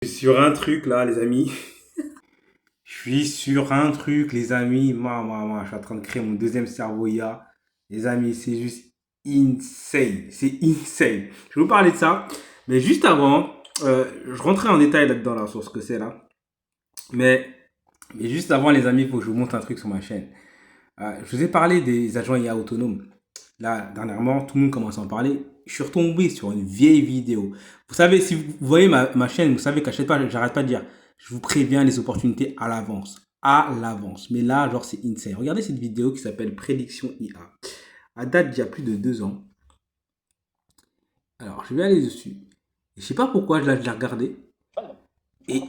Je suis sur un truc là, les amis. Je suis sur un truc, les amis. Je suis en train de créer mon deuxième cerveau IA. Les amis, c'est juste insane. C'est insane. Je vais vous parler de ça. Mais juste avant, je rentrais en détail là-dedans, là, sur ce que c'est là. Mais, mais juste avant, les amis, il faut que je vous montre un truc sur ma chaîne. Je vous ai parlé des agents IA autonomes. Là, dernièrement, tout le monde commence à en parler. Je suis retombé sur une vieille vidéo. Vous savez, si vous voyez ma chaîne, vous savez qu'à chaque fois, j'arrête pas de dire, je vous préviens les opportunités à l'avance. À l'avance. Mais là, genre, c'est insane. Regardez cette vidéo qui s'appelle Prédiction IA. À date d'il y a plus de 2 ans. Alors, je vais aller dessus. Je sais pas pourquoi je l'ai regardé. Et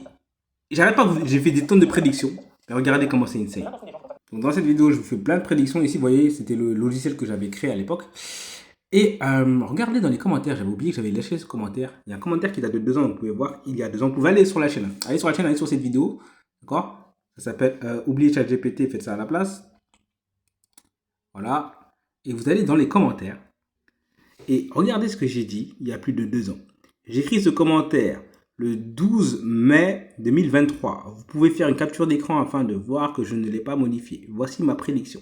j'arrête pas, j'ai fait des tonnes de prédictions. Mais regardez comment c'est insane. Donc, dans cette vidéo, je vous fais plein de prédictions. Ici, vous voyez, c'était le logiciel que j'avais créé à l'époque. Et regardez dans les commentaires, j'avais oublié que j'avais lâché ce commentaire. Il y a un commentaire qui date de 2 ans, vous pouvez voir, il y a 2 ans. Vous pouvez aller sur la chaîne. Allez sur la chaîne, allez sur cette vidéo. D'accord? Ça s'appelle Oubliez ChatGPT, faites ça à la place. Voilà. Et vous allez dans les commentaires. Et regardez ce que j'ai dit il y a plus de 2 ans. J'ai écrit ce commentaire le 12 mai 2023. Vous pouvez faire une capture d'écran afin de voir que je ne l'ai pas modifié. Voici ma prédiction.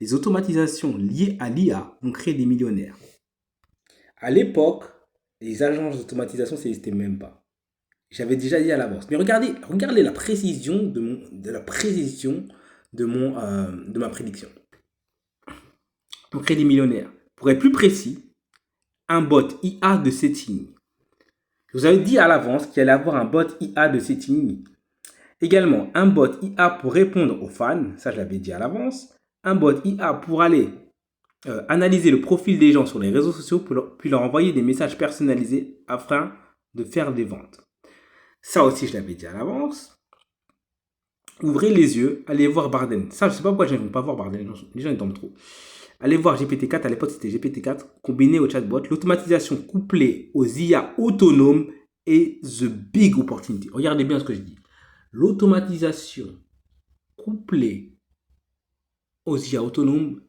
Les automatisations liées à l'IA vont créer des millionnaires. À l'époque, les agences d'automatisation, ça n'existait même pas. J'avais déjà dit à l'avance. Mais regardez la précision de ma prédiction. On crée des millionnaires. Pour être plus précis, un bot IA de setting. Je vous avais dit à l'avance qu'il allait avoir un bot IA de setting. Également, un bot IA pour répondre aux fans. Ça, je l'avais dit à l'avance. Un bot IA pour aller analyser le profil des gens sur les réseaux sociaux puis leur envoyer des messages personnalisés afin de faire des ventes. Ça aussi, je l'avais dit à l'avance. Ouvrez les yeux, allez voir Barden. Ça, je ne sais pas pourquoi je n'aime pas voir Barden. Les gens, ils dorment trop. Allez voir GPT-4. À l'époque, c'était GPT-4 combiné au chatbot. L'automatisation couplée aux IA autonomes est the big opportunity. Regardez bien ce que je dis. L'automatisation couplée aux IA autonomes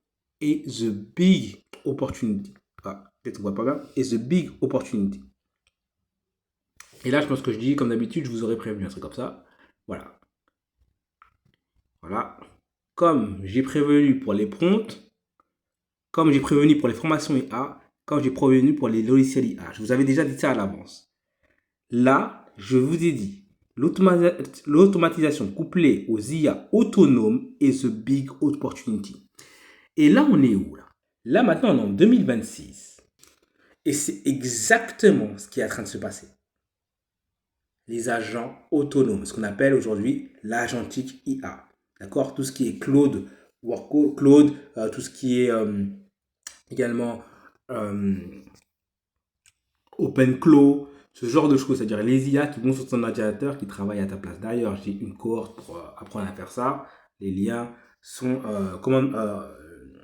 est the big opportunity. Peut-être on voit pas bien. Est the big opportunity. Et là, je pense que je dis, comme d'habitude, je vous aurais prévenu un truc comme ça. Voilà. Voilà. Comme j'ai prévenu pour les prompts, comme j'ai prévenu pour les formations IA, comme j'ai prévenu pour les logiciels IA. Je vous avais déjà dit ça à l'avance. Là, je vous ai dit, l'automatisation couplée aux IA autonomes est the big opportunity. Et là, on est où là? Là, maintenant, on est en 2026. Et c'est exactement ce qui est en train de se passer. Les agents autonomes, ce qu'on appelle aujourd'hui l'agentique IA. D'accord? Tout ce qui est Claude, Claude, tout ce qui est également OpenClaw, ce genre de choses, c'est-à-dire les IA qui vont sur ton ordinateur, qui travaillent à ta place. D'ailleurs, j'ai une cohorte pour apprendre à faire ça. Les liens sont,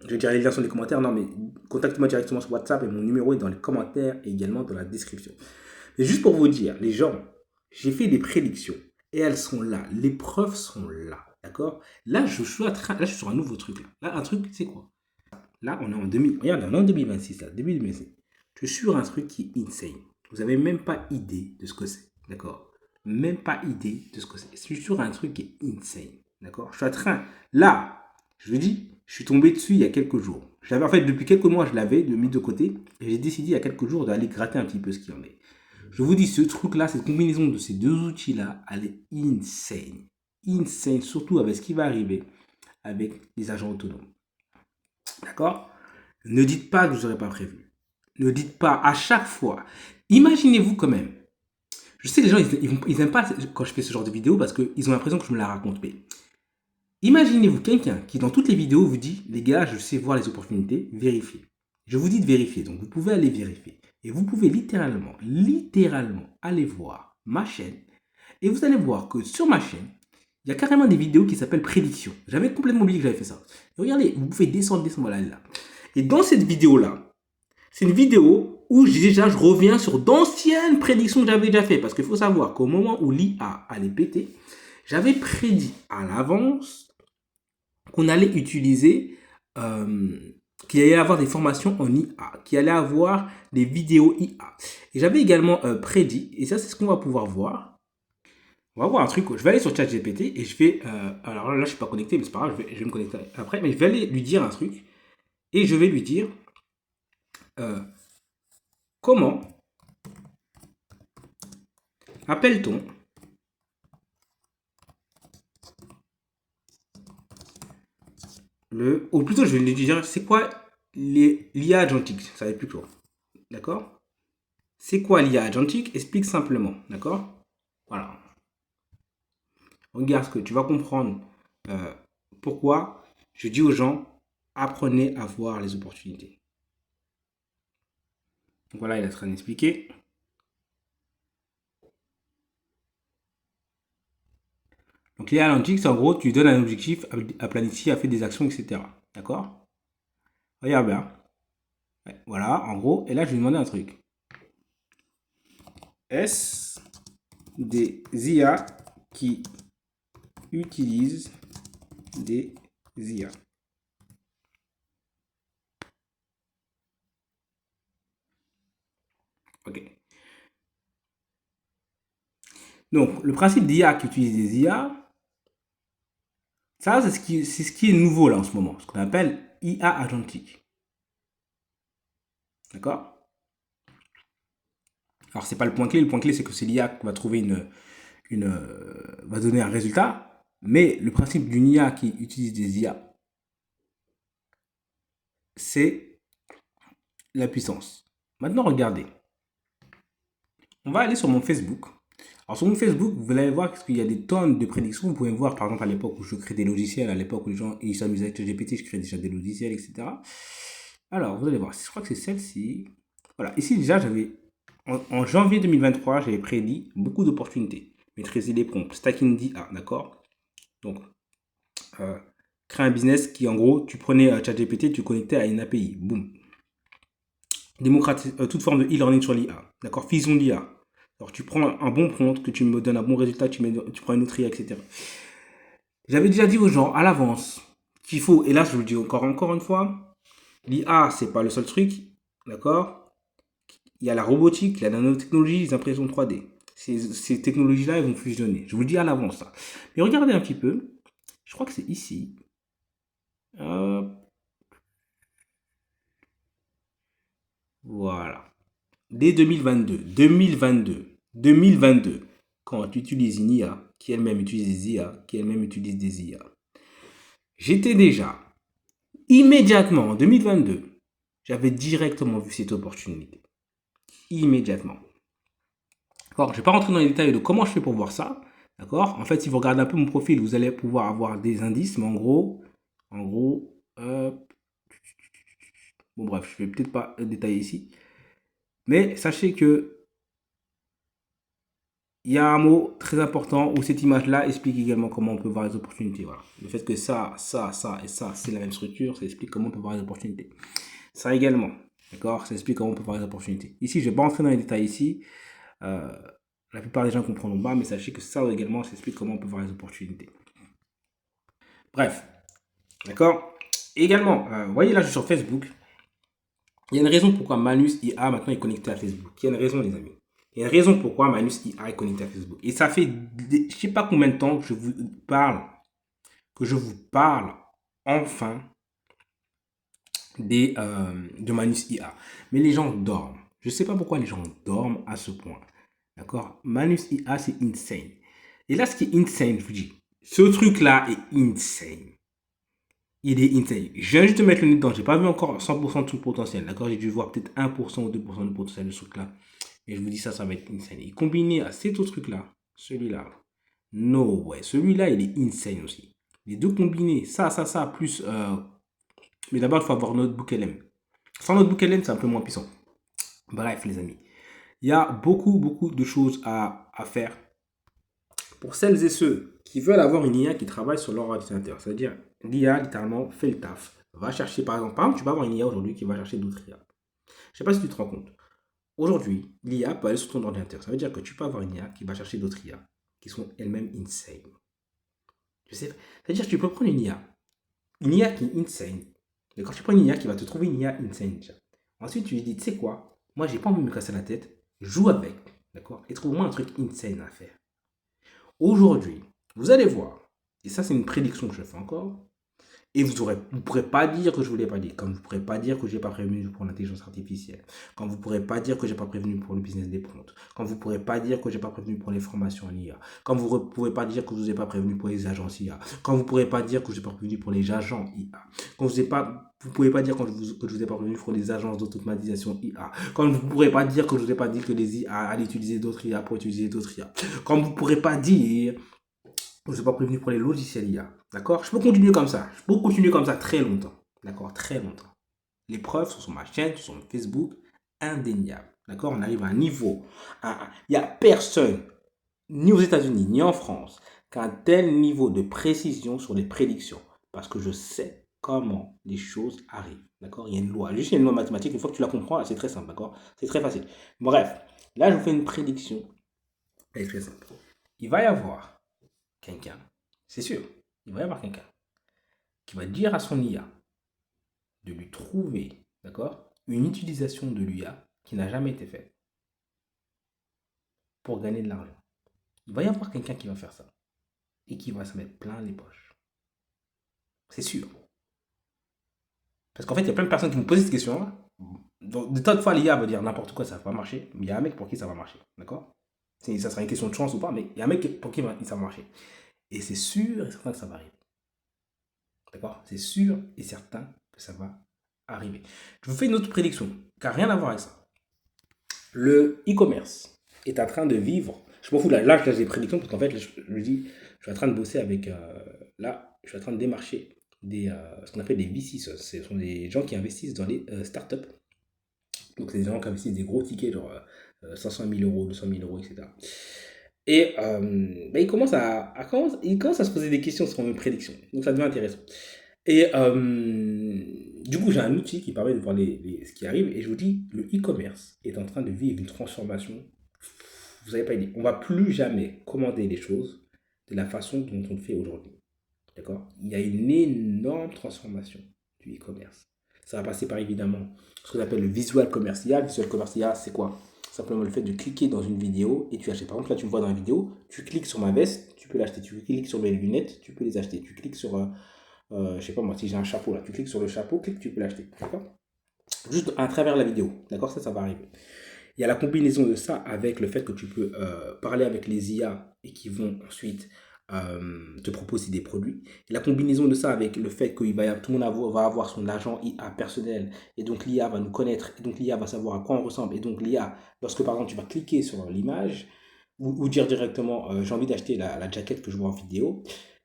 je vais dire les liens sont dans les commentaires, non, mais contacte-moi directement sur WhatsApp et mon numéro est dans les commentaires et également dans la description. Mais juste pour vous dire, les gens, j'ai fait des prédictions et elles sont là, les preuves sont là, d'accord? Là, je suis sur un nouveau truc. Là, un truc, c'est quoi? Là, on est en 2000, regarde, on est en 2026, là, début 2026. Je suis sur un truc qui est insane. Vous n'avez même pas idée de ce que c'est, d'accord? Même pas idée de ce que c'est. Je suis sur un truc qui est insane, d'accord? Je suis en train, là, je vous dis, je suis tombé dessus il y a quelques jours. En fait, depuis quelques mois, je l'avais mis de côté et j'ai décidé il y a quelques jours d'aller gratter un petit peu ce qu'il y en est. Je vous dis, ce truc-là, cette combinaison de ces deux outils-là, elle est insane. Insane, surtout avec ce qui va arriver avec les agents autonomes. D'accord? Ne dites pas que je n'aurais pas prévu. Ne dites pas à chaque fois. Imaginez-vous quand même. Je sais, les gens, ils n'aiment pas quand je fais ce genre de vidéo parce qu'ils ont l'impression que je me la raconte. Mais imaginez-vous quelqu'un qui, dans toutes les vidéos, vous dit, les gars, je sais voir les opportunités, vérifiez. Je vous dis de vérifier, donc vous pouvez aller vérifier. Et vous pouvez littéralement aller voir ma chaîne. Et vous allez voir que sur ma chaîne, il y a carrément des vidéos qui s'appellent prédictions. J'avais complètement oublié que j'avais fait ça. Et regardez, vous pouvez descendre, voilà, là. Et dans cette vidéo-là, c'est une vidéo où je reviens sur d'anciennes prédictions que j'avais déjà faites. Parce qu'il faut savoir qu'au moment où l'IA allait péter, j'avais prédit à l'avance qu'on allait utiliser, qu'il allait avoir des formations en IA, qu'il allait avoir des vidéos IA. Et j'avais également prédit, et ça c'est ce qu'on va pouvoir voir, On va voir un truc. Je vais aller sur ChatGPT et je vais. Alors là, je suis pas connecté, mais c'est pas grave, je vais me connecter après. Mais je vais aller lui dire un truc et je vais lui dire euh, comment appelle-t-on le. Ou plutôt, je vais lui dire c'est quoi l'IA agentique. Ça va être plus clair. D'accord. C'est quoi l'IA agentique? Explique simplement. D'accord. Voilà. Regarde ce que tu vas comprendre euh, pourquoi je dis aux gens apprenez à voir les opportunités. Donc voilà, il est en train d'expliquer. Donc l'IA agentique, c'est en gros, tu donnes un objectif à planifier, à faire des actions, etc. D'accord. Regarde bien. Ouais, voilà, en gros. Et là, je vais demander un truc. Est-ce des IA qui utilisent des IA? Ok. Donc, le principe d'IA qui utilise des IA, ça, c'est ce qui est nouveau là en ce moment, ce qu'on appelle IA agentique. D'accord. Alors, c'est pas le point clé, c'est que c'est l'IA qui va trouver va donner un résultat. Mais le principe d'une IA qui utilise des IA, c'est la puissance. Maintenant, regardez. On va aller sur mon Facebook. Alors, sur mon Facebook, vous allez voir qu'il y a des tonnes de prédictions. Vous pouvez voir, par exemple, à l'époque où je crée des logiciels, à l'époque où les gens s'amusaient avec GPT, je crée déjà des logiciels, etc. Alors, vous allez voir, je crois que c'est celle-ci. Voilà, ici déjà, en janvier 2023, j'avais prédit beaucoup d'opportunités. Maîtriser les prompts, stacking d'IA, d'accord. Donc, créer un business qui, en gros, tu prenais ChatGPT, tu connectais à une API. Boum. Démocratiser toute forme de e-learning sur l'IA. D'accord. Fusion d'IA. Alors, tu prends un bon prompt, que tu me donnes un bon résultat, tu prends une autre IA, etc. J'avais déjà dit aux gens à l'avance qu'il faut, et là, je vous le dis encore une fois, l'IA, c'est pas le seul truc. D'accord. Il y a la robotique, la nanotechnologie, les impressions 3D. Ces technologies-là, elles vont fusionner. Je vous le dis à l'avance, ça. Mais regardez un petit peu. Je crois que c'est ici. Voilà. Dès 2022, quand tu utilises une IA, qui elle-même utilise des IA, qui elle-même utilise des IA, j'étais déjà, immédiatement, en 2022, j'avais directement vu cette opportunité. Immédiatement. Alors, je ne vais pas rentrer dans les détails de comment je fais pour voir ça. D'accord. En fait, si vous regardez un peu mon profil, vous allez pouvoir avoir des indices, mais en gros, bon bref, je ne vais peut-être pas détailler ici. Mais sachez que il y a un mot très important où cette image-là explique également comment on peut voir les opportunités. Voilà. Le fait que ça et ça, c'est la même structure, ça explique comment on peut voir les opportunités. Ça également, d'accord. Ça explique comment on peut voir les opportunités. Ici, je ne vais pas entrer dans les détails ici. Euh, la plupart des gens comprendront pas, mais sachez que ça également, ça explique comment on peut voir les opportunités. Bref, d'accord. Également, vous voyez là, je suis sur Facebook. Il y a une raison pourquoi Manus IA maintenant est connecté à Facebook. Il y a une raison, les amis. Il y a une raison pourquoi Manus IA est connecté à Facebook. Et ça fait, je ne sais pas combien de temps que je vous parle enfin de Manus IA. Mais les gens dorment. Je ne sais pas pourquoi les gens dorment à ce point. D'accord. Manus IA, c'est insane. Et là, ce qui est insane, je vous dis, ce truc-là est insane. Il est insane. Je viens juste de mettre le nez dedans. J'ai pas vu encore 100% de son potentiel. D'accord. J'ai dû voir peut-être 1% ou 2% de potentiel de ce truc-là. Et je vous dis ça, ça va être insane. Et combiné à cet autre truc-là, celui-là, no way. Celui-là, il est insane aussi. Les deux combinés, ça, plus... mais d'abord, il faut avoir Notebook LM. Sans Notebook LM, c'est un peu moins puissant. Bref, les amis. Il y a beaucoup de choses à faire. Pour celles et ceux qui veulent avoir une IA qui travaille sur leur ordinateur. C'est-à-dire, l'IA, littéralement, fait le taf. Va chercher, par exemple, tu peux avoir une IA aujourd'hui qui va chercher d'autres IA. Je ne sais pas si tu te rends compte. Aujourd'hui, l'IA peut aller sur ton ordinateur. Ça veut dire que tu peux avoir une IA qui va chercher d'autres IA qui sont elles-mêmes insane. Je sais. C'est-à-dire que tu peux prendre une IA qui est insane. Et quand tu prends une IA qui va te trouver une IA insane déjà. Ensuite, tu lui dis, tu sais quoi, moi, j'ai pas envie de me casser la tête. Joue avec, d'accord. Et trouve-moi un truc insane à faire. Aujourd'hui, vous allez voir, et ça c'est une prédiction que je fais encore, et vous ne pourrez pas dire que je ne vous l'ai pas dit, comme vous ne pourrez pas dire que je n'ai pas prévenu pour l'intelligence artificielle, quand vous ne pourrez pas dire que je n'ai pas prévenu pour le business des prompts, quand vous ne pourrez pas dire que je n'ai pas prévenu pour les formations en IA, quand vous ne pouvez pas dire que je ne vous ai pas prévenu pour les agences IA, quand vous ne pourrez pas dire que je n'ai pas prévenu pour les agents IA, quand vous ne pouvez pas dire que je ne vous ai pas prévenu pour les agences d'automatisation IA, quand vous ne pourrez pas dire que je ne vous ai pas dit que les IA allaient utiliser d'autres IA pour utiliser d'autres IA, quand vous ne pourrez pas dire je ne suis pas prévenu pour les logiciels IA. D'accord? Je peux continuer comme ça. Je peux continuer comme ça très longtemps. D'accord? Très longtemps. Les preuves sont sur ma chaîne, sur mon Facebook, indéniables. D'accord? On arrive à un niveau. Il n'y a personne, ni aux États-Unis, ni en France, qui a un tel niveau de précision sur les prédictions. Parce que je sais comment les choses arrivent. D'accord? Il y a une loi. Juste une loi mathématique. Une fois que tu la comprends, c'est très simple. D'accord? C'est très facile. Bref, là, je vous fais une prédiction. Elle est très simple. Il va y avoir quelqu'un, c'est sûr, il va y avoir quelqu'un qui va dire à son IA de lui trouver, d'accord, une utilisation de l'IA qui n'a jamais été faite pour gagner de l'argent. Il va y avoir quelqu'un qui va faire ça et qui va se mettre plein les poches. C'est sûr. Parce qu'en fait, il y a plein de personnes qui me posent cette question-là. De tas de fois, l'IA va dire n'importe quoi, ça ne va pas marcher. Mais il y a un mec pour qui ça va marcher. D'accord? Ça sera une question de chance ou pas, mais il y a un mec pour qui ça va marcher. Et c'est sûr et certain que ça va arriver. D'accord? C'est sûr et certain que ça va arriver. Je vous fais une autre prédiction, car rien à voir avec ça. Le e-commerce est en train de vivre. Je m'en fous, là j'ai des prédictions, parce qu'en fait, je dis, je suis en train de bosser avec. Là, je suis en train de démarcher ce qu'on appelle des VC. Ce sont des gens qui investissent dans les startups. Donc, c'est des gens qui investissent des gros tickets, genre 500 000 euros, 200 000 euros, etc. Et ils commencent ils commencent à se poser des questions sur mes prédictions. Donc, ça devient intéressant. Et du coup, j'ai un outil qui permet de voir ce qui arrive. Et je vous dis, le e-commerce est en train de vivre une transformation. Vous n'avez pas idée. On ne va plus jamais commander les choses de la façon dont on le fait aujourd'hui. D'accord? Il y a une énorme transformation du e-commerce. Ça va passer par évidemment ce qu'on appelle le visual commercial. Le visual commercial, c'est quoi? Simplement le fait de cliquer dans une vidéo et tu achètes. Par exemple, là, tu me vois dans la vidéo, tu cliques sur ma veste, tu peux l'acheter. Tu cliques sur mes lunettes, tu peux les acheter. Tu cliques sur je sais pas moi, si j'ai un chapeau là, tu cliques sur le chapeau, clique, tu peux l'acheter, d'accord? Juste à travers la vidéo, d'accord? Ça va arriver. Il y a la combinaison de ça avec le fait que tu peux parler avec les IA et qui vont ensuite te proposer des produits. Et la combinaison de ça avec le fait que tout le monde va avoir son agent IA personnel et donc l'IA va nous connaître et donc l'IA va savoir à quoi on ressemble et donc l'IA, lorsque par exemple tu vas cliquer sur l'image ou dire directement j'ai envie d'acheter la jaquette que je vois en vidéo,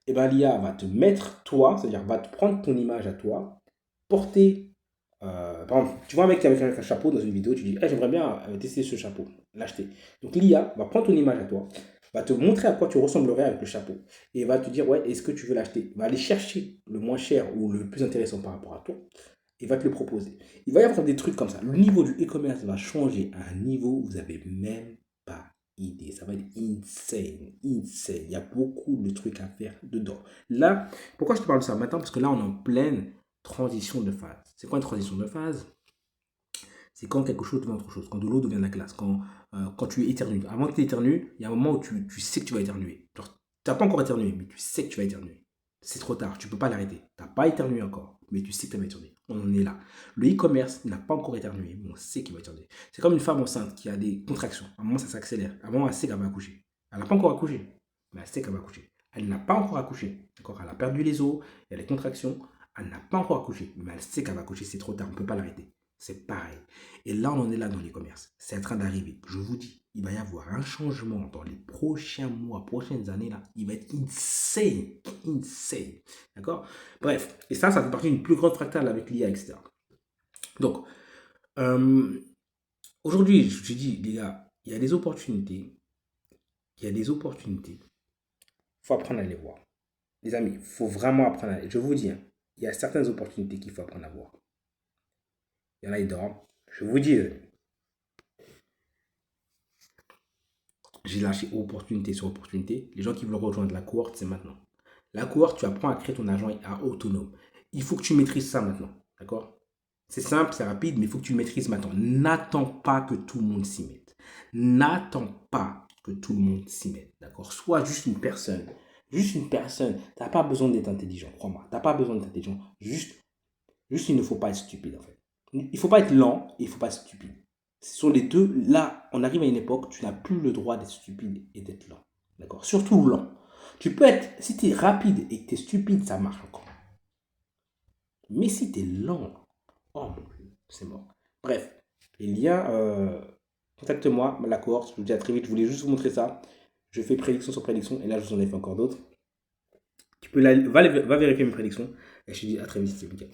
et ben l'IA va te mettre toi, c'est-à-dire va te prendre ton image à toi, porter. Par exemple, tu vois un mec qui avait fait un chapeau dans une vidéo, tu dis hey, j'aimerais bien tester ce chapeau, l'acheter. Donc l'IA va prendre ton image à toi, va te montrer à quoi tu ressemblerais avec le chapeau et va te dire ouais, est-ce que tu veux l'acheter? Va aller chercher le moins cher ou le plus intéressant par rapport à toi et va te le proposer. Il va y avoir des trucs comme ça. Le niveau du e-commerce va changer à un niveau où vous n'avez même pas idée. Ça va être insane, insane. Il y a beaucoup de trucs à faire dedans. Là, pourquoi je te parle de ça maintenant? Parce que là, on est en pleine transition de phase. C'est quoi une transition de phase? C'est quand quelque chose devient autre chose, quand de l'eau devient de la glace, quand tu éternues. Avant que tu éternues, il y a un moment où tu sais que tu vas éternuer. Genre, tu n'as pas encore éternué, mais tu sais que tu vas éternuer. C'est trop tard, tu ne peux pas l'arrêter. Tu n'as pas éternué encore, mais tu sais que tu vas éternuer. On en est là. Le e-commerce n'a pas encore éternué, mais on sait qu'il va éternuer. C'est comme une femme enceinte qui a des contractions. À un moment, ça s'accélère. À un moment, elle sait qu'elle va accoucher. Elle n'a pas encore accouché, mais elle sait qu'elle va accoucher. Elle n'a pas encore accouché. D'accord? Elle a perdu les os, il y a des contractions. Elle n'a pas encore accouché, mais elle sait qu'elle va accoucher. C'est trop tard, on ne peut pas l'arrêter. C'est pareil. Et là, on en est là dans l'e-commerce. C'est en train d'arriver. Je vous dis, il va y avoir un changement dans les prochains mois, prochaines années là. Il va être insane. Insane. D'accord? Bref. Et ça fait partie d'une plus grande fractale avec l'IA, etc. Donc, aujourd'hui, je te dis, les gars, il y a des opportunités. Il y a des opportunités. Il faut apprendre à les voir. Les amis, il faut vraiment apprendre à les voir. Je vous dis, hein, il y a certaines opportunités qu'il faut apprendre à voir. Il y en a, ils dorment. Je vous dis, j'ai lâché opportunité sur opportunité. Les gens qui veulent rejoindre la cohorte, c'est maintenant. La cohorte, tu apprends à créer ton agent IA autonome. Il faut que tu maîtrises ça maintenant. D'accord? C'est simple, c'est rapide, mais il faut que tu le maîtrises maintenant. N'attends pas que tout le monde s'y mette. N'attends pas que tout le monde s'y mette, d'accord? Sois juste une personne. Juste une personne. Tu n'as pas besoin d'être intelligent, crois-moi. Tu n'as pas besoin d'être intelligent. Juste, il ne faut pas être stupide, en fait. Il ne faut pas être lent et il ne faut pas être stupide. Ce sont les deux. Là, on arrive à une époque, tu n'as plus le droit d'être stupide et d'être lent. D'accord? Surtout lent. Tu peux être, si tu es rapide et que tu es stupide, ça marche encore. Mais si tu es lent, oh mon Dieu, c'est mort. Bref, il y a, contacte-moi, la cohorte, je vous dis à très vite, je voulais juste vous montrer ça. Je fais prédiction sur prédiction et là, je vous en ai fait encore d'autres. Tu peux va vérifier mes prédictions et je te dis à très vite, c'est nickel.